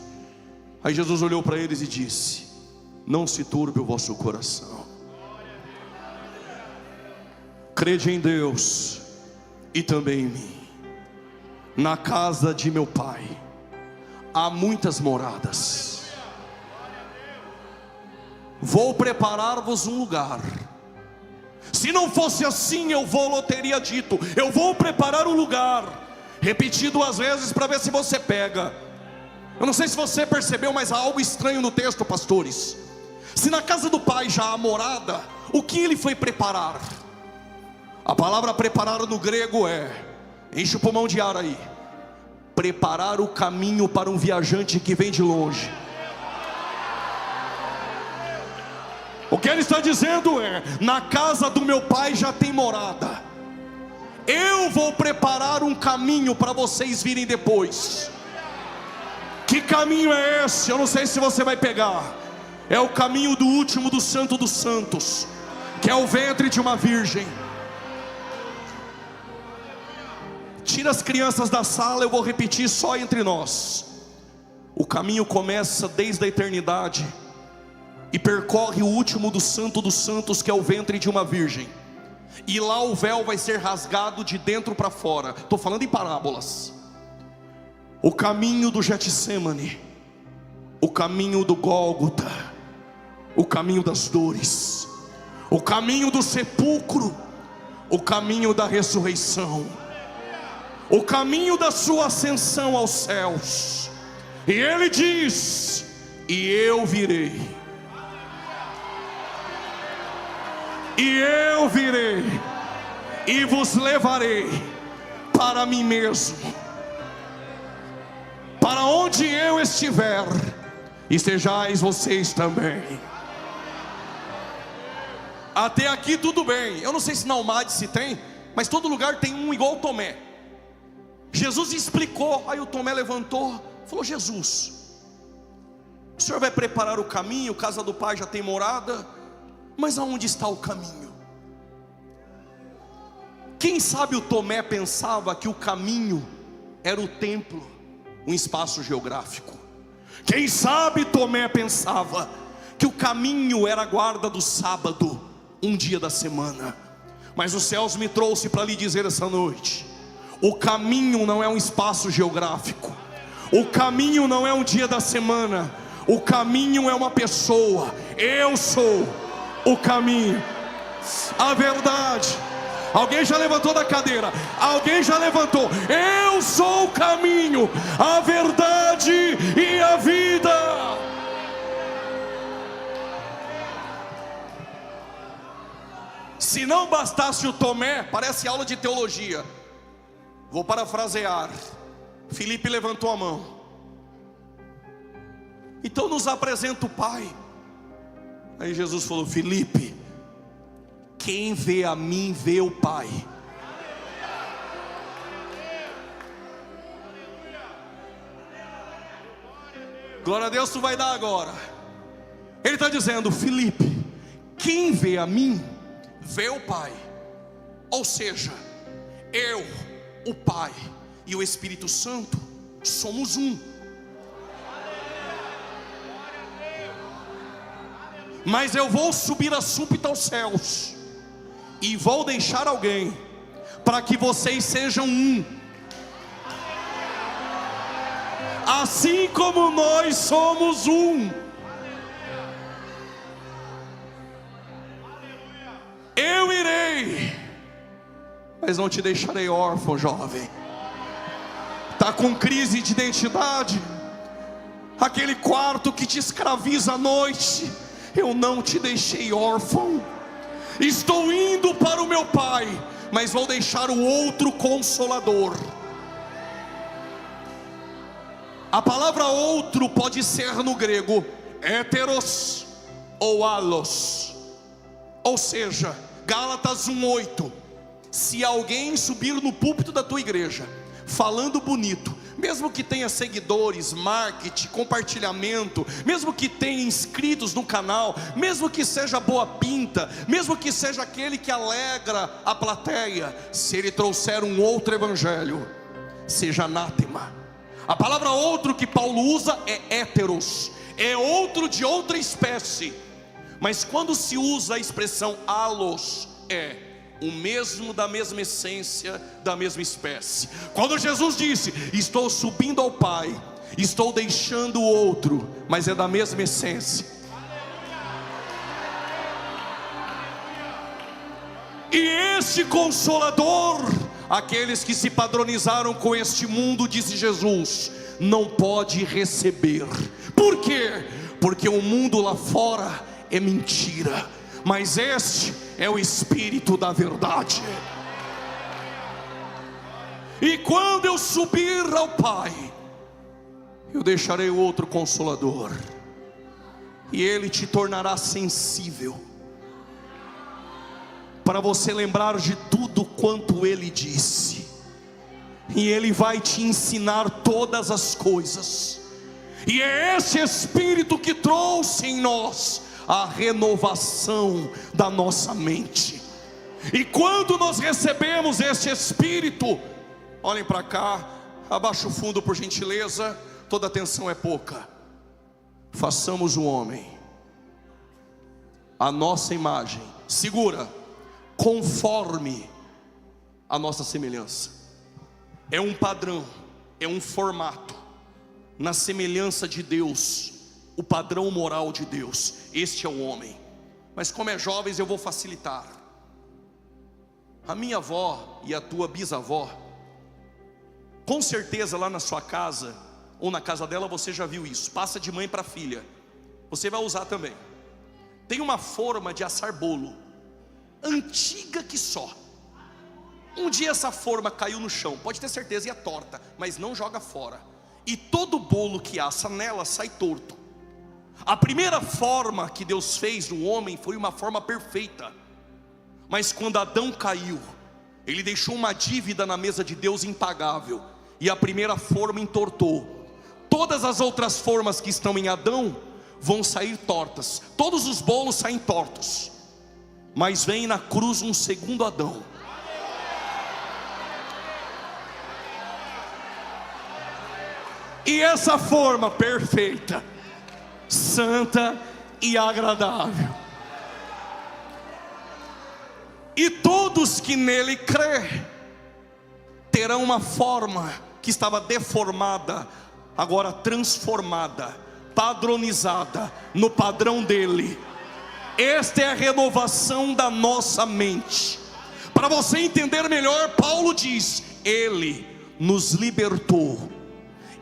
Aí Jesus olhou para eles e disse: não se turbe o vosso coração. Crede em Deus e também em mim. Na casa de meu Pai há muitas moradas. Vou preparar-vos um lugar. Se não fosse assim, eu teria dito: eu vou preparar um lugar. Repetido 2 vezes para ver se você pega. Eu não sei se você percebeu, mas há algo estranho no texto, pastores. Se na casa do Pai já há morada, o que ele foi preparar? A palavra preparar no grego é, enche o pulmão de ar aí, preparar o caminho para um viajante que vem de longe. O que ele está dizendo é: na casa do meu Pai já tem morada. Eu vou preparar um caminho para vocês virem depois. Que caminho é esse? Eu não sei se você vai pegar. É o caminho do último do Santo dos Santos, que é o ventre de uma virgem. Tira as crianças da sala, eu vou repetir só entre nós. O caminho começa desde a eternidade e percorre o último do Santo dos Santos, que é o ventre de uma virgem. E lá o véu vai ser rasgado de dentro para fora. Estou falando em parábolas. O caminho do Getsemane, o caminho do Gólgota, o caminho das dores, o caminho do sepulcro, o caminho da ressurreição, o caminho da sua ascensão aos céus. E ele diz: e eu virei, e eu virei, e vos levarei para mim mesmo. Para onde eu estiver, estejais vocês também. Até aqui tudo bem. Eu não sei se na Almade se tem, mas todo lugar tem um igual Tomé. Jesus explicou, aí o Tomé levantou: falou: Jesus, o Senhor vai preparar o caminho, casa do Pai já tem morada, mas aonde está o caminho? Quem sabe o Tomé pensava que o caminho era o templo, um espaço geográfico. Quem sabe Tomé pensava que o caminho era a guarda do sábado, um dia da semana. Mas os céus me trouxe para lhe dizer essa noite: o caminho não é um espaço geográfico, o caminho não é um dia da semana, o caminho é uma pessoa. Eu sou o caminho, a verdade. Alguém já levantou da cadeira? Alguém já levantou? Eu sou o caminho, a verdade e a vida. Se não bastasse o Tomé, parece aula de teologia. Vou parafrasear. Filipe levantou a mão. Então nos apresenta o Pai. Aí Jesus falou: Filipe, quem vê a mim vê o Pai. Glória a Deus, tu vai dar agora. Ele está dizendo: Filipe, quem vê a mim vê o Pai. Ou seja, eu, o Pai e o Espírito Santo somos um. Mas eu vou subir a súbito aos céus e vou deixar alguém para que vocês sejam um, assim como nós somos um. Eu irei, mas não te deixarei órfão, jovem. Está com crise de identidade, aquele quarto que te escraviza à noite. Eu não te deixei órfão. Estou indo para o meu Pai, mas vou deixar o outro Consolador. A palavra outro pode ser no grego héteros ou alos. Ou seja, Gálatas 1:8. Se alguém subir no púlpito da tua igreja falando bonito, mesmo que tenha seguidores, marketing, compartilhamento, mesmo que tenha inscritos no canal, mesmo que seja boa pinta, mesmo que seja aquele que alegra a plateia, se ele trouxer um outro evangelho, seja anátema. A palavra outro que Paulo usa é héteros, é outro de outra espécie. Mas quando se usa a expressão alos, é o mesmo, da mesma essência, da mesma espécie. Quando Jesus disse: estou subindo ao Pai, estou deixando o outro, mas é da mesma essência. E este Consolador, aqueles que se padronizaram com este mundo, disse Jesus, não pode receber. Por quê? Porque o mundo lá fora é mentira, mas este é o Espírito da verdade. E quando eu subir ao Pai, eu deixarei o outro Consolador, e ele te tornará sensível, para você lembrar de tudo quanto ele disse, e ele vai te ensinar todas as coisas. E é esse Espírito que trouxe em nós a renovação da nossa mente. E quando nós recebemos este Espírito, olhem para cá, abaixa o fundo por gentileza, toda atenção é pouca. Façamos o homem a nossa imagem, segura, conforme a nossa semelhança. É um padrão, é um formato, na semelhança de Deus, o padrão moral de Deus. Este é o homem. Mas como é jovens, eu vou facilitar. A minha avó e a tua bisavó, com certeza lá na sua casa, ou na casa dela, você já viu isso. Passa de mãe para filha. Você vai usar também. Tem uma forma de assar bolo, antiga que só. Um dia essa forma caiu no chão, pode ter certeza, e é torta, mas não joga fora. E todo bolo que assa nela sai torto. A primeira forma que Deus fez no homem foi uma forma perfeita. Mas quando Adão caiu, ele deixou uma dívida na mesa de Deus impagável, e a primeira forma entortou. todas as outras formas que estão em Adão vão sair tortas. Todos os bolos saem tortos. Mas vem na cruz um segundo Adão. E essa forma perfeita, santa e agradável. E todos que nele crê terão uma forma que estava deformada, agora transformada, padronizada no padrão dele. Esta é a renovação da nossa mente. Para você entender melhor, Paulo diz: ele nos libertou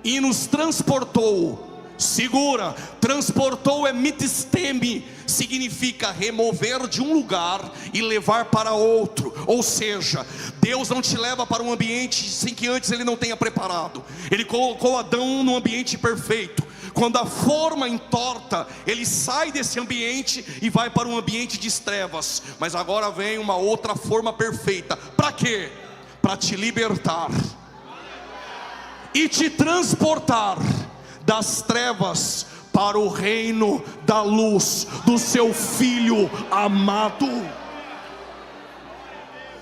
e nos transportou. Segura, transportou é mitisteme, significa remover de um lugar e levar para outro. Ou seja, Deus não te leva para um ambiente sem que antes Ele não tenha preparado. Ele colocou Adão num ambiente perfeito. Quando a forma entorta, ele sai desse ambiente e vai para um ambiente de trevas. Mas agora vem uma outra forma perfeita. Para quê? Para te libertar e te transportar das trevas para o reino da luz do seu Filho amado.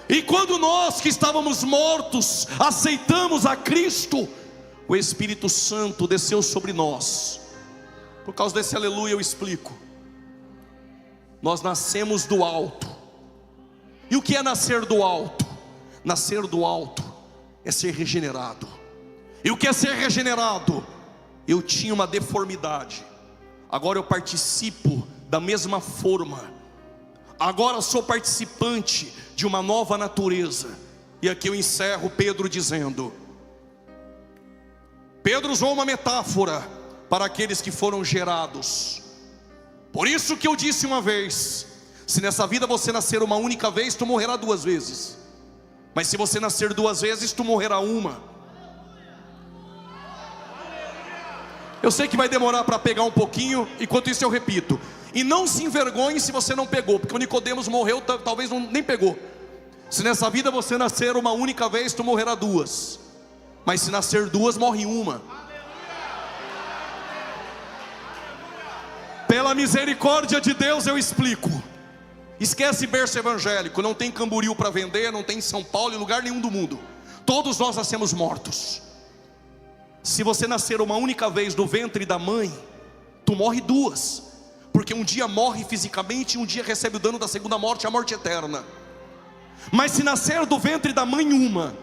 E quando nós que estávamos mortos aceitamos a Cristo, o Espírito Santo desceu sobre nós. Por causa desse aleluia eu explico. Nós nascemos do alto. E o que é nascer do alto? Nascer do alto é ser regenerado. E o que é ser regenerado? Eu tinha uma deformidade, agora eu participo da mesma forma. Agora sou participante de uma nova natureza. E aqui eu encerro Pedro dizendo: Pedro usou uma metáfora para aqueles que foram gerados. Por isso que eu disse uma vez: se nessa vida você nascer uma única vez, tu morrerá duas vezes. Mas se você nascer duas vezes, tu morrerá uma. Eu sei que vai demorar para pegar um pouquinho, enquanto isso eu repito. E não se envergonhe se você não pegou, porque o Nicodemos morreu, talvez nem pegou. Se nessa vida você nascer uma única vez, tu morrerá duas. Mas se nascer duas, morre uma. Pela misericórdia de Deus eu explico. Esquece berço evangélico. Não tem Camboriú para vender, não tem em São Paulo, em lugar nenhum do mundo. Todos nós nascemos mortos. Se você nascer uma única vez do ventre da mãe, tu morre duas. Porque um dia morre fisicamente e um dia recebe o dano da segunda morte, a morte eterna. Mas se nascer do ventre da mãe uma,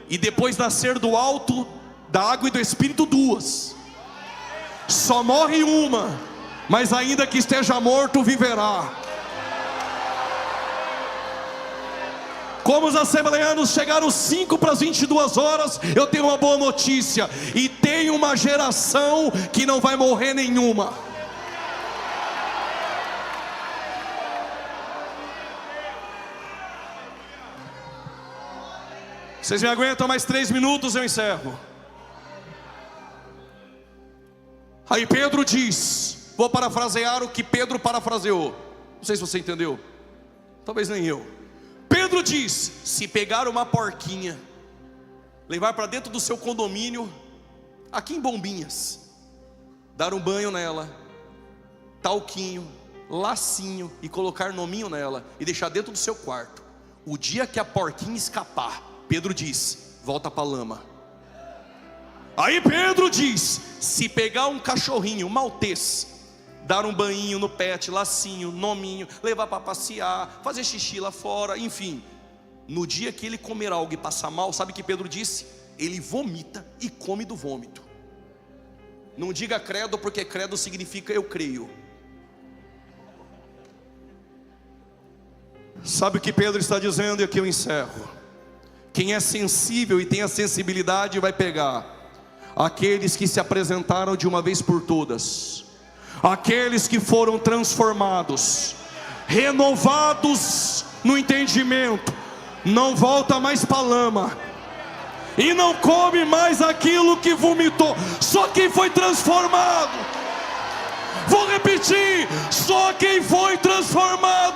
e depois nascer do alto, da água e do Espírito duas, só morre uma, mas ainda que esteja morto viverá. Como os assembleanos chegaram 5 para as 22 horas, eu tenho uma boa notícia. E tem uma geração que não vai morrer nenhuma. Vocês me aguentam mais 3 minutos, eu encerro. Aí Pedro diz, vou parafrasear o que Pedro parafraseou. Não sei se você entendeu, talvez nem eu. Pedro diz: se pegar uma porquinha, levar para dentro do seu condomínio, aqui em Bombinhas, dar um banho nela, talquinho, lacinho e colocar nominho nela e deixar dentro do seu quarto, o dia que a porquinha escapar, Pedro diz: volta para a lama. Aí Pedro diz: se pegar um cachorrinho, um maltês, dar um banhinho no pet, lacinho, nominho, levar para passear, fazer xixi lá fora, enfim, no dia que ele comer algo e passar mal, sabe o que Pedro disse? Ele vomita e come do vômito. Não diga credo, porque credo significa eu creio. Sabe o que Pedro está dizendo? E aqui eu encerro. Quem é sensível e tem a sensibilidade vai pegar aqueles que se apresentaram de uma vez por todas, aqueles que foram transformados, renovados no entendimento, não volta mais para a lama e não come mais aquilo que vomitou. Só quem foi transformado, vou repetir, só quem foi transformado